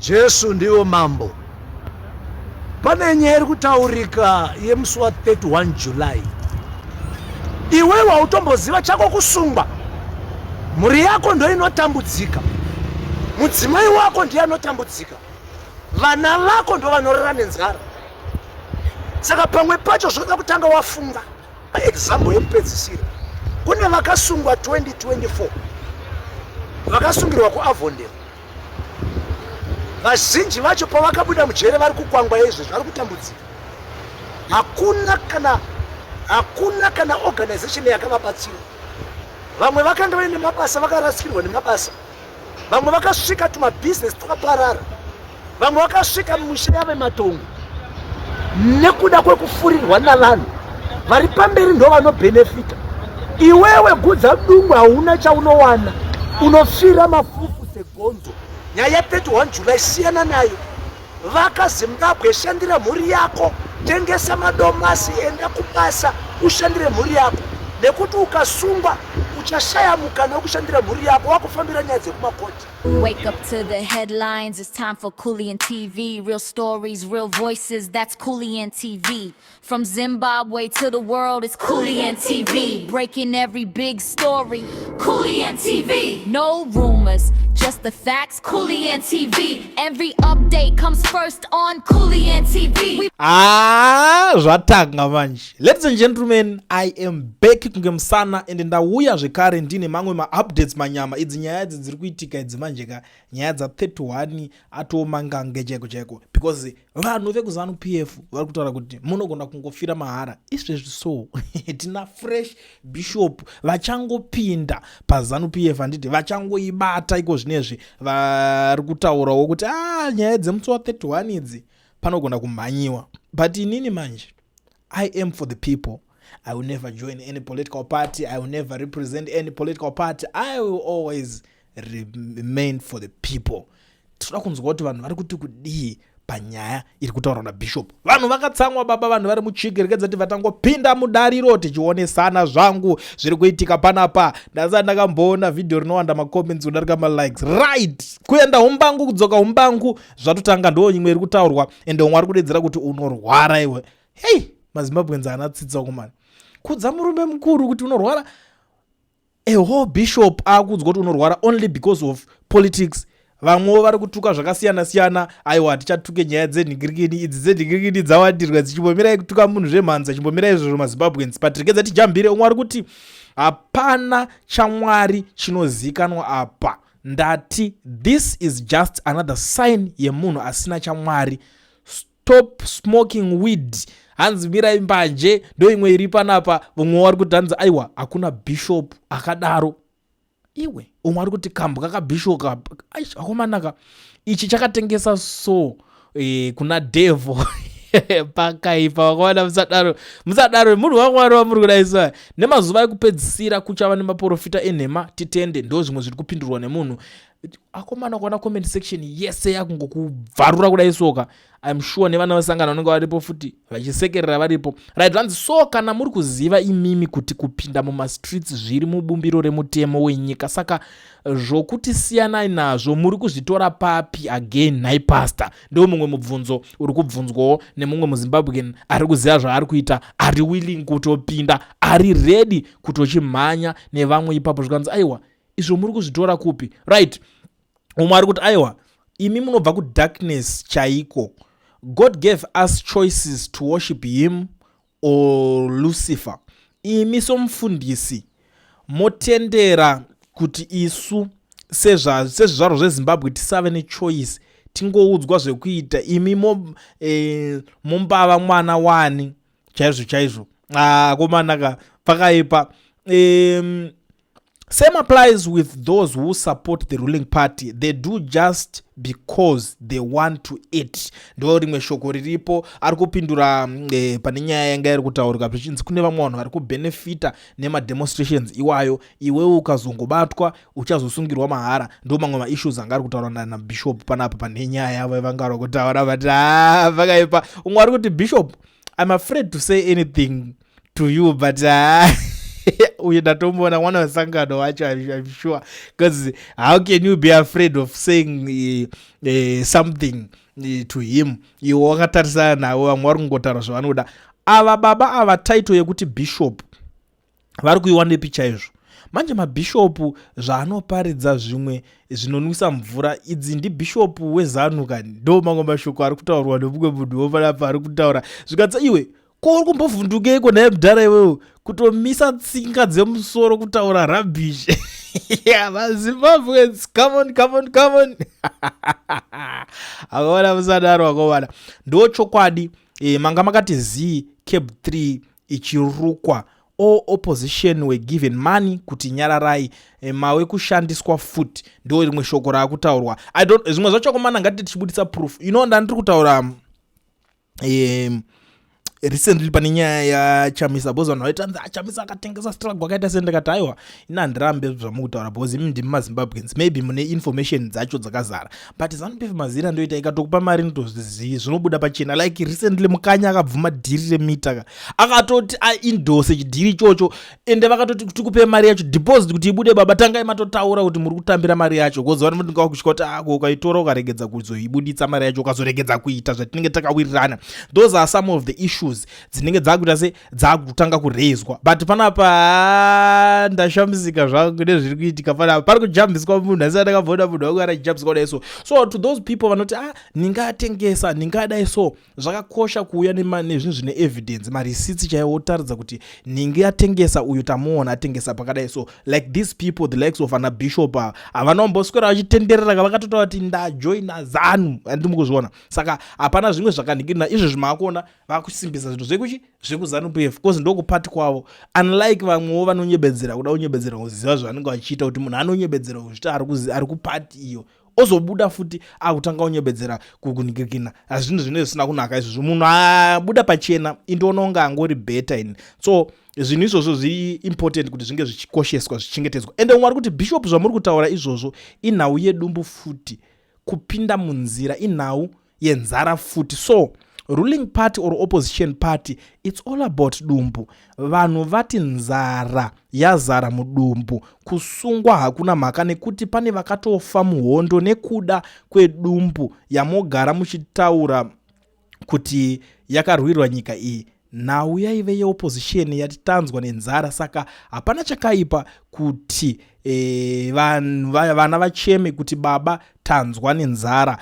Jesu ndiwo mambo. Pane nyaya iri kutaurika yemusi wa 31 July. Iwewe hautomboziva chako kusungwa. Mhuri yako ndo inotambudzika. Mudzimai wako ndiye anotambudzika. Vana vako ndo vanorara nenzara. Saka pamwe pacho zvoda kutanga wafunga. Example yekupedzisira. Kune vakasungwa 2024. Vakasungirwa kuAvondale. Vazhinji vacho pavakabuda mujere vari kukwangwa izvo vari kutambudzika. Hakuna kana organization yakavabatsira. Vamwe vakanga vaine mabasa vakarasikirwa nemabasa. Vamwe vakasvika tumabusiness tukaparara. Vamwe vakasvika mumisha yave matongo. Nekuda kwekufurirwa navanhu vari pamberi ndo vanobhenefita. Iwewe gudza dungu hauna chaunowana, unofira mafufu segonzo. Nyaya 31 July siyana nayo. Vaka Zimbabwe, shandira mhuri yako, tengesa madomasi, enda kubasa, ushandire mhuri yako. Nekuti ukasungwa uchashaya mukana wokushandira mhuri yako, wakufambira nyaya dzekumakoti. Wake up to the headlines, it's time for Coolien TV. Real stories, real voices, that's Coolien TV. From Zimbabwe to the world, it's Coolien TV. Breaking every big story, Coolien TV. No rumors, just the facts, Coolien TV. Every update comes first on Coolien TV. Zvatanga manje. Ladies and gentlemen, I am back kunge msana and ndauya zvekare ndine mamwe ma-updates manyama. Idzi nyaya idzi dziri kuitika idzi manje ka nyaya dza 31 atomanga ngejeko jeko because vanhu vekuzanu PF vari kutaura kuti munogona kungofira mahara. Izvezvi so tina fresh bishop vachangopinda pazanu PF handiti vachangoibata iko zvinezvi vari kutaurawo kuti nyaya dzemusi wa 31 idzi panogona kumhanyiwa. But inini manje, I am for the people. I will never join any political party. I will never represent any political party. I will always remain for the people. Tinoda kunzwa kuti vanhu vari kuti kudii panyaya iri kutaurwa naBishop. Vanhu vakatsamwa baba, vanhu vari muchigerekedza kuti vatangopinda mudariro tichionesana zvangu zviri kuitika panapa. Ndasati ndakamboona video rinowanda macomments kudarika malikes. Right! Kuenda umbangu kudzoka umbangu zvatotanga ndo imwe iri kutaurwa ende umwe ari kudedzera kuti unorwara iwe. Hey! Mazimbabwenzi anatsitsa kumana. Kudza murume mukuru kuti unorwara. A whole bishop akudzwa kuti unorwara only because of politics. Vamwe vari kutuka zvakasiyana siyana. Aiwa tichatuke nyaya dzenhingirikini idzi dzenhingirikini dzawandirwa dzichimbomirai kutuka munhu zvemhanza chimbomirai izvozvo mazimbabwenzi. Patirikedza tijambire umwe ari kuti hapana chamwari chinozikanwa apa. Ndati this is just another sign yemunhu asina chamwari. Stop smoking weed. Hanzi mirai mbanje ndo imwe iri panapa. Vamwe vari kuti hanzi aiwa hakuna bishop akadaro. Iwe umwe ari kuti kambo kakabishop akomanaka ichi chakatengesa so kuna devil pakaipa wakawana musadaro munhu wamwari wamuri kudaisa. Nemazuva ekupedzisira kuchava nemaprofita enhema titende ndo zvimwe zviri kupindurwa nemunhu. Akomana kuona comment section yese yakungokubvarura kudai soka. I'm sure nevana vasangana vanenge varipo futi vachisekerera varipo. Right, vanzi so kana muri kuziva imimi kuti kupinda mumastreets zviri mubumbiro remutemo wenyika. Saka zvokuti siyanai nazvo muri kuzvitora papi again nai pastor. Ndo mumwe mubvunzo uri kubvunzwawo nemumwe muZimbabwean ari kuziva zvaari kuita, ari willing kutopinda, ari ready kutochimhanya nevamwe ipapo zvikanzi aiwa izvo muri kuzvitora kupi. Right, umwe ari kuti aiwa imi munobva kudarkness chaiko. God gave us choices to worship him or Lucifer. Imi somufundisi motendera kuti isu sezvizvarwa zveZimbabwe tisave nechoice, tingoudzwa zvekuita. Imi mombava mwana wani chaizvo chaizvo. Komanaka pakaipa. Same applies with those who support the ruling party. They do just because they want to eat. Ndo rimwe shoko riripo ari kupindura pane nyaya yanga iri kutaurika zvichinzi kune vamwe vanhu vari kubenefita nemademonstrations iwayo. Iwewe ukazongobatwa uchazosungirwa mahara. Ndo mamwe maissues anga ari kutaurwa naBishop panapa pane nyaya yavo vanga vari kutaura but pakaipa. Umwe ari kuti Bishop, I'm afraid to say anything to you but uyu ndatomboona mwana wesangano wacho, I'm sure, because how can you be afraid of saying something to him? Iwo wakatarisana nawe, vamwe vari kungotaura zvavanoda. Ava baba ava title yekuti bishop vari kuiwana picha izvo. Manje mabhishopu zvaanoparidza zvimwe zvinonwisa mvura, idzi ndibhishopu wezanu kani, ndo mamwe mashoko ari kutaurwa nemumwe munhu wopanapa ari kutaura zvikatsa iwe ko uri kumbovhundukeko naye mudhara iwewo kutomisa tsinga dzemusoro kutaura rubbish. maZimbabweans, come on. Akaona musadaro akawana ndo chokwadi. Manga makati Cape 3 ichirukwa, all opposition were given money kuti nyararai, mawe kushandiswa futi, ndo rimwe shoko rakutaurwa. Zvimwe zvacho komana ngati tichibudisa proof. Ndandiri kutaura recently pane nyaya yaChamisa, bozi vanhu vaita Chamisa akatengesa struggle akaita sendekati aiwa inandirambe zvamukutaura bozi ndimi maZimbabweans, maybe mune information dzacho dzakazara, but ZANU-PF mazira ndoita ikatokupa mari ndozvizivi zvinobuda pachena. Like recently mukanya akabvuma dhiri remita akatoti aindose chidhiri ichocho, ende vakatoti tikupe mari yacho deposit kuti ibude. Baba tangai matotaura kuti muri kutambira mari yacho, kozi vanhu ndinga kusvika kuti ukaitora ukaregedza kuzoibuditsa mari yacho ukazoregedza kuita zvatinenge takawirirana. Those are some of the issues dzinenge dzakuita se dzakutanga kurezwa, but panapa ndashamisika zvangu nezviri kuitika panapa. Pari kujambiswa munhu asi ndakabvona munhu wangu arajambiswa daiso. So to those people vanoti ningatengesa ningadai so, zvakakosha kuuya nezvinhu zvine evidence, marisitsi chaiwo otaridza kuti ningatengesa uyu tamuona atengesa pakadai so. Like these people, the likes of ana bishop, havanomboswera vachitenderera vakatotaura kuti ndajoina ZANU, andimukuzviona. Saka hapana zvimwe zvakandikirina izvo zvimakuona vakusimbisa zvinhu zvekuchi zvekuzanu-PF, kozi ndokupati kwavo. Unlike vamwewo vanonyebedzera kuda kunyebedzera kuziva zvavanenge vachiita, kuti munhu anonyebedzera kuzvita ari kupati iyo ozobuda futi akutanga unyebedzera kukunikirikina. Zvinhu zvine zvisina kunaka izvozvo. Munhu abuda pachena indoona unga angori beta ini. So zvinhu izvozvo zviri important kuti zvinge zvichikosheswa zvichengetedzwa. Ende umwe ari kuti bishop zvamuri kutaura izvozvo inhau yedumbu futi, kupinda munzira, inhau yenzara futi. So ruling party or opposition party, it's all about dumbu. Vanhu vati nzara yazara mudumbu, kusungwa hakuna mhaka nekuti pane vakatofa muhondo nekuda kwedumbu yamogara muchitaura kuti yakarwirwa nyika iyi. Nhau yaive yeopposition yatitanzwa nenzara, saka hapana chakaipa kuti vana vacheme kuti baba tanzwa nenzara.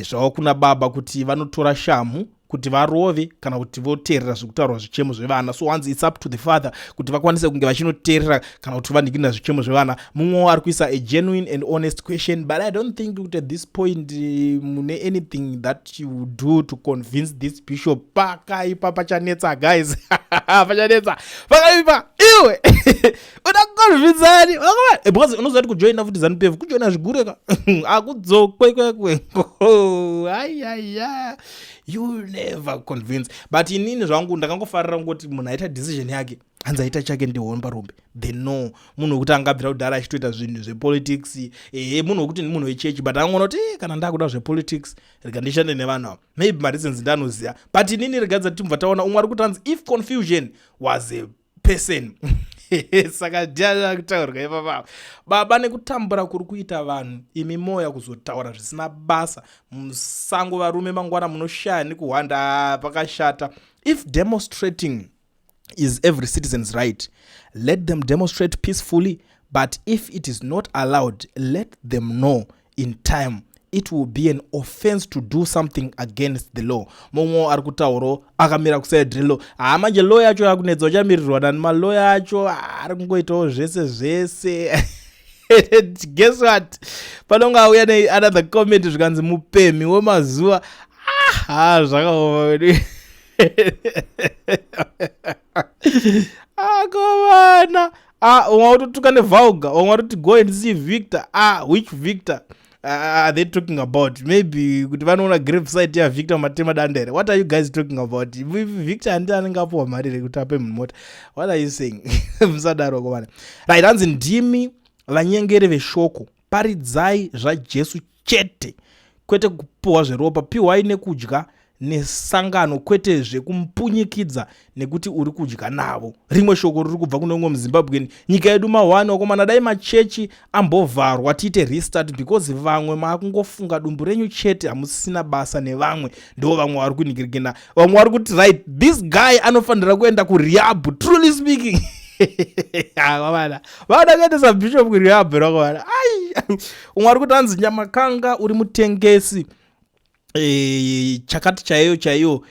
Zvavo kuna baba kuti vanotora shamu kuti varove kana kuti voteerera zvekutaurwa zvichemo zvevana. So once it's up to the father kuti vakwanise kunge vachinoteerera kana kuti vanikirina zvichemo zvevana. Mumwe ari kuisa a genuine and honest question, but I don't think that at this point mune anything that you do to convince this bishop. Pakaipa pachanetsa guys. Pachanetsa pakaipa iwe unakuconvinsani because unoziva kuti kujoina futi ZANU-PF kujoina zvigureka akudzokwekwekwe. You never convince. But inini zvangu ndakangofarira ngoti munhu aita decision yake hanzi aita chake ndihoni parombe. They know munhu wekuti angabvira kudhara achitoita zvinhu zvepolitics. Munhu wekuti munhu wechechi, but angona kuti kana ndakuda zvepolitics rega ndishande nevanhu ava. Maybe mareasons ndanoziva, but inini regadza timubva taona umwe ari kuti hanzi if confusion was a person. Saka ndiani kutaurwa ipapa baba nekutambura kuri kuita vanhu, imi moya kuzotaura zvisina basa musango, varume mangwana munoshaya nekuhwanda pakashata. If demonstrating is every citizen's right, let them demonstrate peacefully, but if it is not allowed, let them know in time it will be an offense to do something against the law. Momwe ari kutauro akamira kuside law. Manje law yacho yakunedza uchamirirwa nani maloya acho ari kungoitawo zvese. Guess what? Panonga uya ne another comment zvikanzi mupemi wemazuva. Zvakaoma. Akomana. Ungakutuka nevauga, ungakuti go and see Victor. Which Victor? Are they talking about? Maybe kuti vanoona grave site ya Victor Matema Dandere. What are you guys talking about? Victor andi anengapo mari rekuti ape mota. What are you saying? Msadaro komana. Right, hanzi ndimi vanyengeri veshoko, paridzai zvaJesu chete, kwete kupuwa zveropa, piwai nekudya nesangano kwete zvekumupunyikidza nekuti uri kudya navo. Rimwe shoko riri kubva kune umwe muZimbabwean, nyika yedu mahwani wakomana, dai machechi ambovharwa tiite restart because vamwe makungofunga dumbu renyu chete, hamusisina basa nevamwe, ndo vamwe vari kunikirikina. Vamwe vari kuti right, this guy anofanira kuenda kurehab, truly speaking. Vada kuendesa bishop kurehab rakwana. Umwe ari kuti anzi Nyamakanga uri mutengesi chakati chaiyo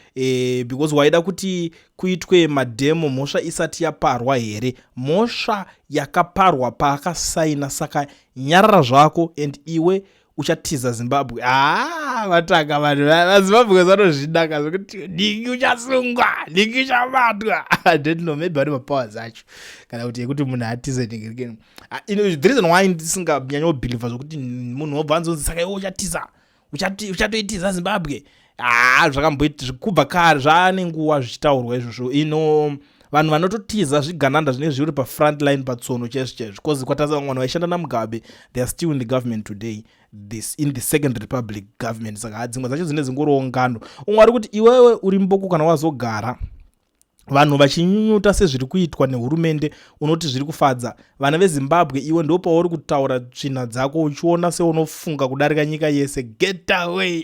because waida kuti kuitwe madhemo mhosva isati yaparwa here. Mhosva yakaparwa paakasaina, saka nyarara zvako and iwe uchatiza Zimbabwe. Vatanga vanhu vaZimbabwe vanozvidaka zvokuti ndingi uchasungwa, ndingi uchabatwa. I don't know, maybe vari mapowers acho kana kuti yekuti munhu atize ndingirikeni. The reason why ndisinganyanya kubhilivha zvokuti munhu wobva anzonzi saka iwe uchatiza, uchatoitiza Zimbabwe. Zvakamboita zvikubva kare, zvaane nguva zvichitaurwa izvozvo. Vanhu vanototiza zvigananda zvine zviri pafront line patsono chezvo because kwataza vamwe vanhu vaishanda naMugabe, they are still in the government today, in the Second Republic government. Saka dzimwe dzacho dzine dzingoriwo ngano. Umwe ari kuti iwewe uri mboko kana wazogara vanhu vachinyunyuta sezviri kuitwa nehurumende, unoti zviri kufadza vana veZimbabwe, iwe ndo pauri kutaura tsvina dzako uchiona seunofunga kudarika nyika yese. Get away.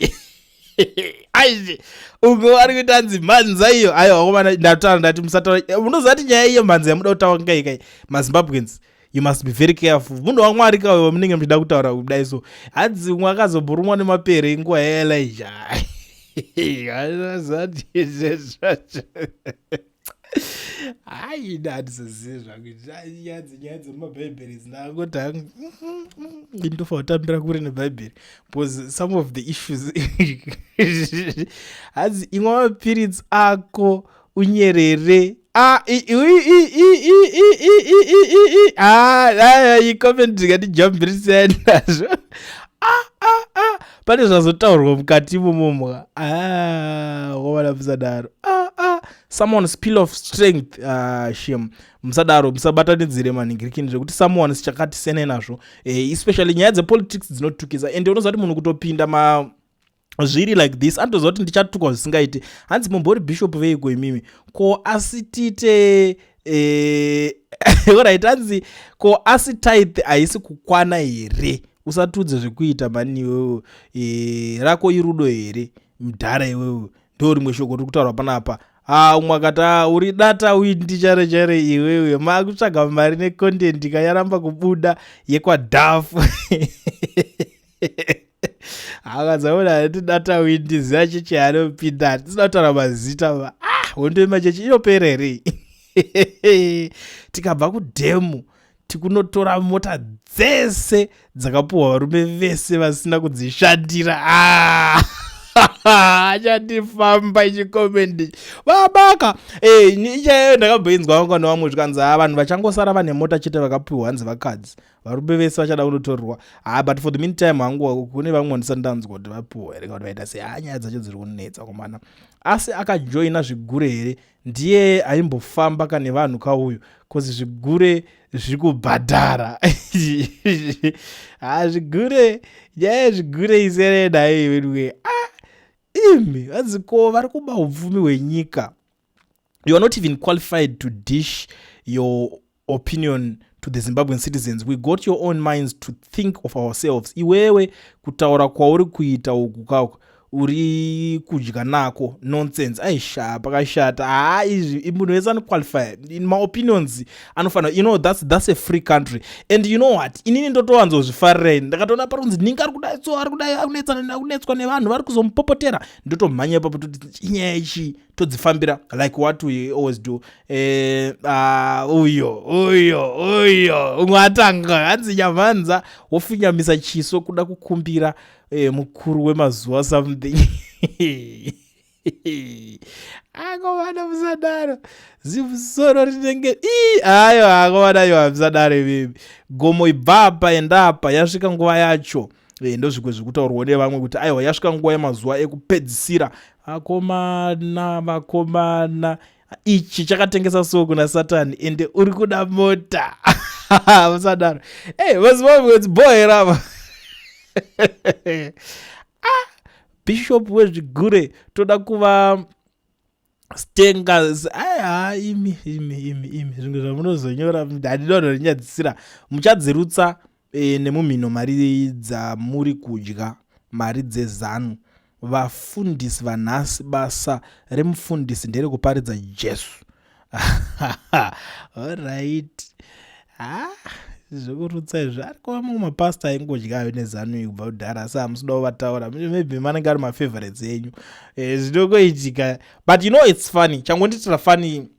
Aizve umwe vari kuita anzi mhanza iyo. Aiwa wakomana, ndataura ndati musataura. Munoziva kuti nyaya iyo mhanza yamuda kutaura ngaikai maZimbabweans, you must be very careful. Munhu waMwari kauyo munenge muchida kutaura kudai so. Hadzi umwe akazobhurumwa nemapere nguva yaElijah. Ndatizoziva kuti nyaya dzemumabhaibheri dzinangoti ndinofa kutambira kure nebhaibheri because some of the issues hadzi imwe mapiritsi ako unyerere icomment ndikatijambirisai nazvo. Pane zvazotaurwa mukati momomwa. Wavana musadaro. Someone spill of strength. Shame. Musadaro, musabatanidzire maningirikini zvekuti someone sichakati sene nazvo. Especially nyaya dzepolitics dzinotukisa. And unoziva kuti munhu kutopinda zviri like this andoziva kuti ndichatukwa zvisingaiti. Hanzi mumbori bishop veiko imimi. Ko asitite alright, hanzi ko asitithe haisi kukwana here. Usatudze zvekuita mani iwewe. Rako irudo here mudhara iwewe. Ndo rimwe shoko riri kutaurwa panapa. Umwe akati uri data windi chare iwewe, makutsvaga mari necontent ikanyaramba kubuda yekwadhafu. Akazaona hati data windi ziva chechi anopinda, tisina kutaura mazita. Hondo yemachechi inoperere. Tikabva kudhemu tikunotora mota dzese dzakapuhwa varume vese vasina kudzishandira. Achatifamba ichikomendi vabaka. Ichayo ndakabhoinzwa vangano vamwe zvikanzi vanhu vachangosara vane mota chete vakapiwa hanzi vakadzi, varume vese vachada kunotorwa. But for the meantime hangu kune vamwe ndisati ndanzwa kuti vapiwa here kana vaita nyaya dzacho dziri kunetsa komana. Asi akajoina zvigure here, ndiye aimbofamba kane vanhu kauyu kozi zvigure zviri kubhadhara. Zvigure, nyaya zvigure isereda iwe. Imi vadziko vari kuba upfumi hwenyika. You are not even qualified to dish your opinion to the Zimbabwean citizens. We got your own minds to think of ourselves. Iwewe kutaura kwauri kuita uku kako uri kudya nako nonsense. Aisha pakashata. Izvi munhu wese anoqualify. In my opinions anofana, that's a free country. And you know what, inini ndotowanzozvifarira. Ndakatoona parunzi ningi ari kudai so ari kudai akunetswa nevanhu vari kuzomupopotera, ndotomhanya ipapo toti inyaya ichi todzifambira like what we always do. Uyo umwe atanga hanzi Nyamhanza wofinyamisa chiso kuda kukumbira mukuru wemazuva something. Akovana musadaro zimusoro rinenge ayo akovana yo musadaro bibi gomo ibaba endapa yasvika nguva yacho. Ndo zvimwe zvekutaurwa nevamwe kuti aiwa yasvika nguva yemazuva ekupedzisira. Vakomana ichi chakatengesa soko kuna Satani ende uri kuda mota. Musadaro maZimbabwe boy rava. bishop wezvigure toda kuva stengers. Imi zvinhu zvamunozonyora handinononyadzisira muchadzirutsa nemumhino mari dzamuri kudya, mari dzezano. Vafundisi vanhasi basa remufundisi nderekuparidza Jesu. Alright. Zvokurutsa izvo ariko vamwe mapasta aingodyayo nezano kubva kudhara, asi hamusida kuvataura, maybe manenge ari mafavorites enyu. Zvinokoitika, but you know it's funny. Changonditira funny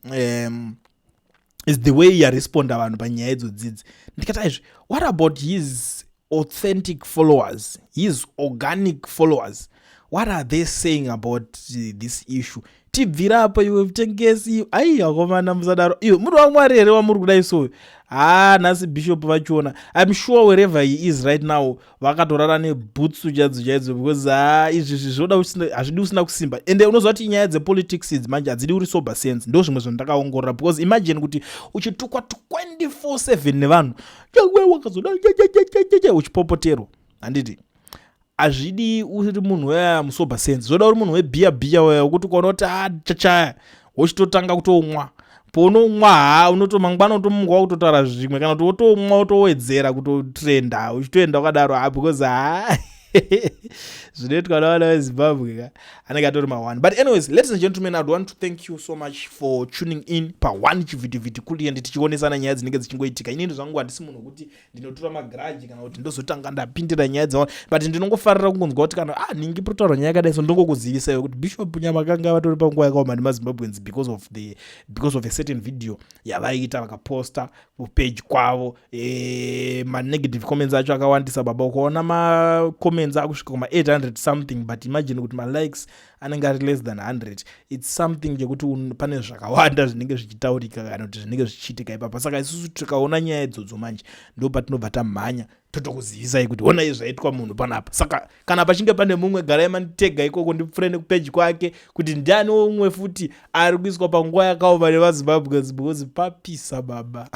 is the way yaresponda vanhu panyaya idzodzidzi. Ndikati izvi, what about his authentic followers, his organic followers? What are they saying about this issue? Tibvira apa iwe mutengesi, akomana musadaro. Iwe muri waMwari here wamuri kudai so? Nhasi bishop vachiona. I'm sure wherever he is right now vakatorara nebhutsu chaidzo because izvi zvoda hazvidi usina kusimba. Ende unozwa kuti nyaya dzepolitics idzi manje hadzidi uri sober sense. Ndo zvimwe zvandakaongorora because imagine kuti uchitukwa 24/7 nevanhu wakazoda uchipopotero. Handiti hazvidi uri munhu wemusober sense, zvoda uri munhu webhiya weya wekuti ukaona kuti chachaya wochitotanga kutomwa. Pounomwa unotomangwana utomungwa kutotaura zvimwe, kana kuti wotomwa wotowedzera kutotrenda uchitoenda wakadaro because zvinoitwa navana veZimbabwe ka anenge atori ma1. But anyways, ladies and gentlemen, I want to thank you so much for tuning in pa1 chivhitivhiti kuli and tichionesana nyaya dzinenge dzichingoitika. Inini zvangu handisi munhu kuti ndinotora magaraji kana kuti ndozotanga ndapindira nyaya dzawo, but ndinongofarira kungonzwa kuti kana ningi protaura nyaya yakadai so ndongokuzivisayo kuti Bishop Nyama kanga vatori panguva yakaoma nemaZimbabweans because of a certain video yavaita vakaposta page kwavo. Ma-negative comments acho akawandisa baba, ukaona ma-comments akusvika kuma 800 something, but imagine kuti ma-likes anenge ari less than 100. It's something chekuti pane zvakawanda zvinenge zvichitaurika kana kuti zvinenge zvichiitika ipapa. Saka isusu tikaona nyaya idzodzo manje ndo patinobva tamhanya totokuzivisai kuti ona izvi zvaitwa munhu panapa. Saka kana pachinge pane mumwe garai manditega ikoko ndipfure nekupeji kwake kuti ndiani umwe futi ari kuiswa panguva yakaoma nevaZimbabwe because papisa baba.